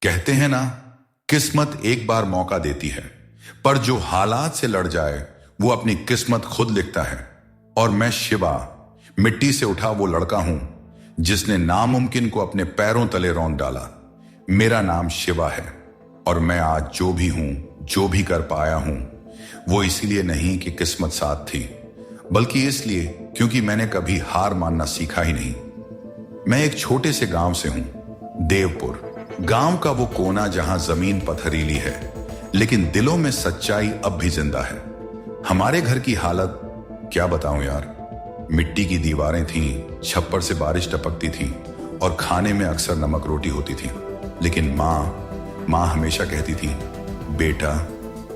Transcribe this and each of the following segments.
कहते हैं ना, किस्मत एक बार मौका देती है, पर जो हालात से लड़ जाए वो अपनी किस्मत खुद लिखता है। और मैं शिवा, मिट्टी से उठा वो लड़का हूं जिसने नामुमकिन को अपने पैरों तले रौंद डाला। मेरा नाम शिवा है और मैं आज जो भी हूं, जो भी कर पाया हूं, वो इसलिए नहीं कि किस्मत साथ थी, बल्कि इसलिए क्योंकि मैंने कभी हार मानना सीखा ही नहीं। मैं एक छोटे से गांव से हूं, देवपुर। गांव का वो कोना जहां जमीन पथरीली है, लेकिन दिलों में सच्चाई अब भी जिंदा है। हमारे घर की हालत क्या बताऊं यार। मिट्टी की दीवारें थीं, छप्पर से बारिश टपकती थी और खाने में अक्सर नमक रोटी होती थी। लेकिन माँ हमेशा कहती थी, बेटा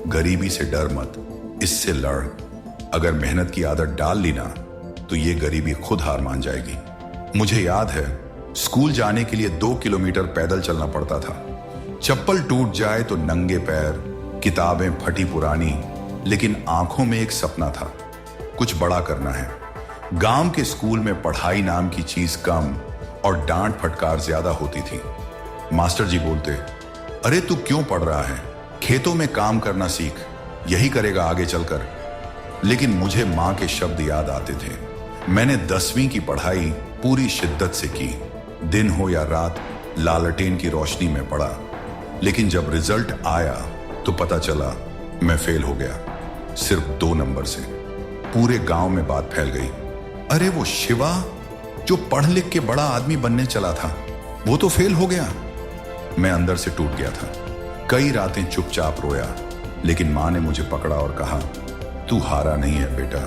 गरीबी से डर मत, इससे लड़। अगर मेहनत की आदत डाल ली ना तो ये गरीबी खुद हार मान जाएगी। मुझे याद है, स्कूल जाने के लिए 2 किलोमीटर पैदल चलना पड़ता था। चप्पल टूट जाए तो नंगे पैर, किताबें फटी पुरानी, लेकिन आंखों में एक सपना था, कुछ बड़ा करना है। गांव के स्कूल में पढ़ाई नाम की चीज कम और डांट फटकार ज्यादा होती थी। मास्टर जी बोलते, अरे तू क्यों पढ़ रहा है, खेतों में काम करना सीख, यही करेगा आगे चलकर। लेकिन मुझे मां के शब्द याद आते थे। मैंने 10वीं की पढ़ाई पूरी शिद्दत से की, दिन हो या रात लालटेन की रोशनी में पढ़ा। लेकिन जब रिजल्ट आया तो पता चला मैं फेल हो गया, सिर्फ 2 नंबर से। पूरे गांव में बात फैल गई, अरे वो शिवा जो पढ़ लिख के बड़ा आदमी बनने चला था, वो तो फेल हो गया। मैं अंदर से टूट गया था। कई रातें चुपचाप रोया, लेकिन मां ने मुझे पकड़ा और कहा, तू हारा नहीं है बेटा,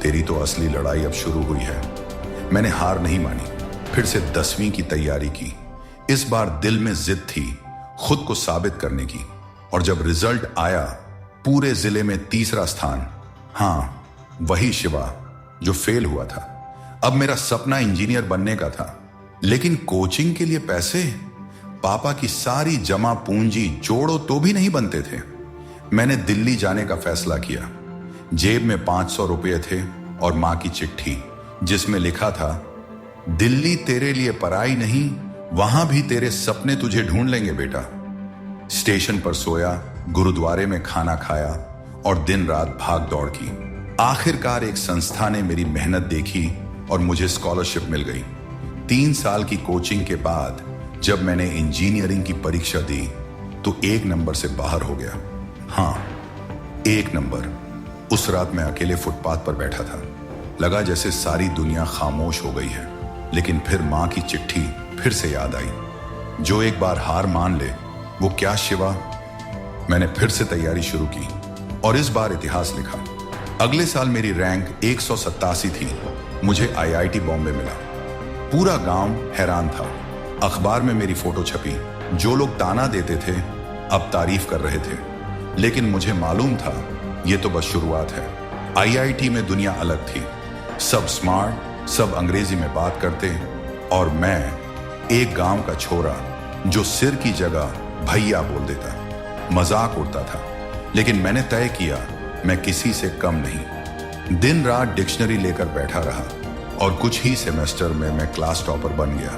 तेरी तो असली लड़ाई अब शुरू हुई है। मैंने हार नहीं मानी, फिर से 10वीं की तैयारी की। इस बार दिल में जिद थी खुद को साबित करने की। और जब रिजल्ट आया, पूरे जिले में 3रा स्थान। हाँ, वही शिवा जो फेल हुआ था। अब मेरा सपना इंजीनियर बनने का था, लेकिन कोचिंग के लिए पैसे, पापा की सारी जमा पूंजी जोड़ो तो भी नहीं बनते थे। मैंने दिल्ली जाने का फैसला किया। जेब में 500 रुपये थे और मां की चिट्ठी, जिसमें लिखा था, दिल्ली तेरे लिए पराई नहीं, वहां भी तेरे सपने तुझे ढूंढ लेंगे बेटा। स्टेशन पर सोया, गुरुद्वारे में खाना खाया और दिन रात भाग दौड़ की। आखिरकार एक संस्था ने मेरी मेहनत देखी और मुझे स्कॉलरशिप मिल गई। 3 साल की कोचिंग के बाद जब मैंने इंजीनियरिंग की परीक्षा दी तो 1 नंबर से बाहर हो गया। हाँ, 1 नंबर। उस रात मैं अकेले फुटपाथ पर बैठा था। लगा जैसे सारी दुनिया खामोश हो गई है। लेकिन फिर मां की चिट्ठी फिर से याद आई, जो एक बार हार मान ले वो क्या शिवा। मैंने फिर से तैयारी शुरू की और इस बार इतिहास लिखा। अगले साल मेरी रैंक 187 थी। मुझे IIT बॉम्बे मिला। पूरा गांव हैरान था। अखबार में मेरी फोटो छपी। जो लोग ताना देते थे अब तारीफ कर रहे थे। लेकिन मुझे मालूम था ये तो बस शुरुआत है। IIT में दुनिया अलग थी। सब स्मार्ट, सब अंग्रेजी में बात करते और मैं एक गांव का छोरा जो सिर की जगह भैया बोल देता। मजाक उड़ता था, लेकिन मैंने तय किया मैं किसी से कम नहीं। दिन रात डिक्शनरी लेकर बैठा रहा और कुछ ही सेमेस्टर में मैं क्लास टॉपर बन गया।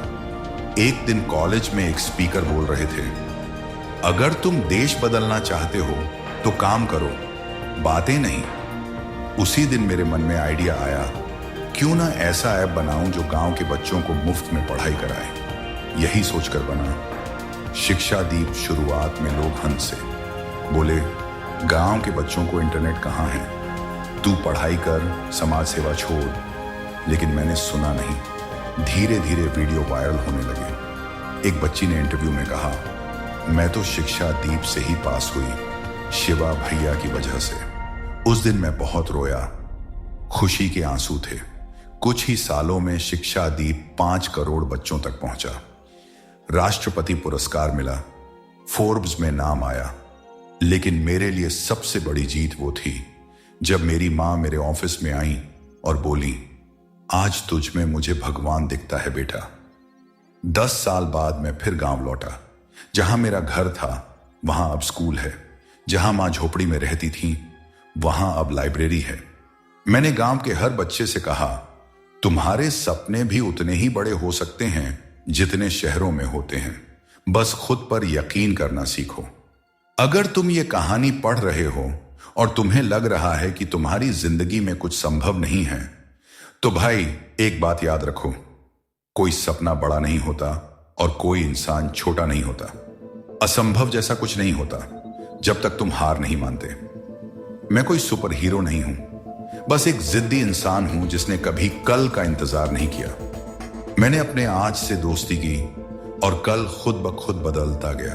एक दिन कॉलेज में एक स्पीकर बोल रहे थे, अगर तुम देश बदलना चाहते हो तो काम करो, बातें नहीं। उसी दिन मेरे मन में आइडिया आया, क्यों ना ऐसा ऐप बनाऊं जो गांव के बच्चों को मुफ्त में पढ़ाई कराए। यही सोचकर बना शिक्षा दीप। शुरुआत में लोग हंसे, बोले, गांव के बच्चों को इंटरनेट कहाँ है, तू पढ़ाई कर, समाज सेवा छोड़। लेकिन मैंने सुना नहीं। धीरे धीरे वीडियो वायरल होने लगे। एक बच्ची ने इंटरव्यू में कहा, मैं तो शिक्षा दीप से ही पास हुई, शिवा भैया की वजह से। उस दिन मैं बहुत रोया। खुशी के आंसू थे। कुछ ही सालों में शिक्षा दीप 5 करोड़ बच्चों तक पहुंचा। राष्ट्रपति पुरस्कार मिला, फोर्ब्स में नाम आया। लेकिन मेरे लिए सबसे बड़ी जीत वो थी जब मेरी मां मेरे ऑफिस में आई और बोली, आज तुझ में मुझे भगवान दिखता है बेटा। 10 साल बाद मैं फिर गांव लौटा। जहां मेरा घर था वहां अब स्कूल है। जहां मां झोपड़ी में रहती थी वहां अब लाइब्रेरी है। मैंने गांव के हर बच्चे से कहा, तुम्हारे सपने भी उतने ही बड़े हो सकते हैं जितने शहरों में होते हैं, बस खुद पर यकीन करना सीखो। अगर तुम ये कहानी पढ़ रहे हो और तुम्हें लग रहा है कि तुम्हारी जिंदगी में कुछ संभव नहीं है, तो भाई एक बात याद रखो, कोई सपना बड़ा नहीं होता और कोई इंसान छोटा नहीं होता। असंभव जैसा कुछ नहीं होता जब तक तुम हार नहीं मानते। मैं कोई सुपर हीरो नहीं हूं, बस एक जिद्दी इंसान हूं जिसने कभी कल का इंतजार नहीं किया। मैंने अपने आज से दोस्ती की और कल खुद ब खुद बदलता गया।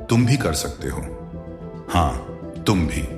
तुम भी कर सकते हो। हां, तुम भी।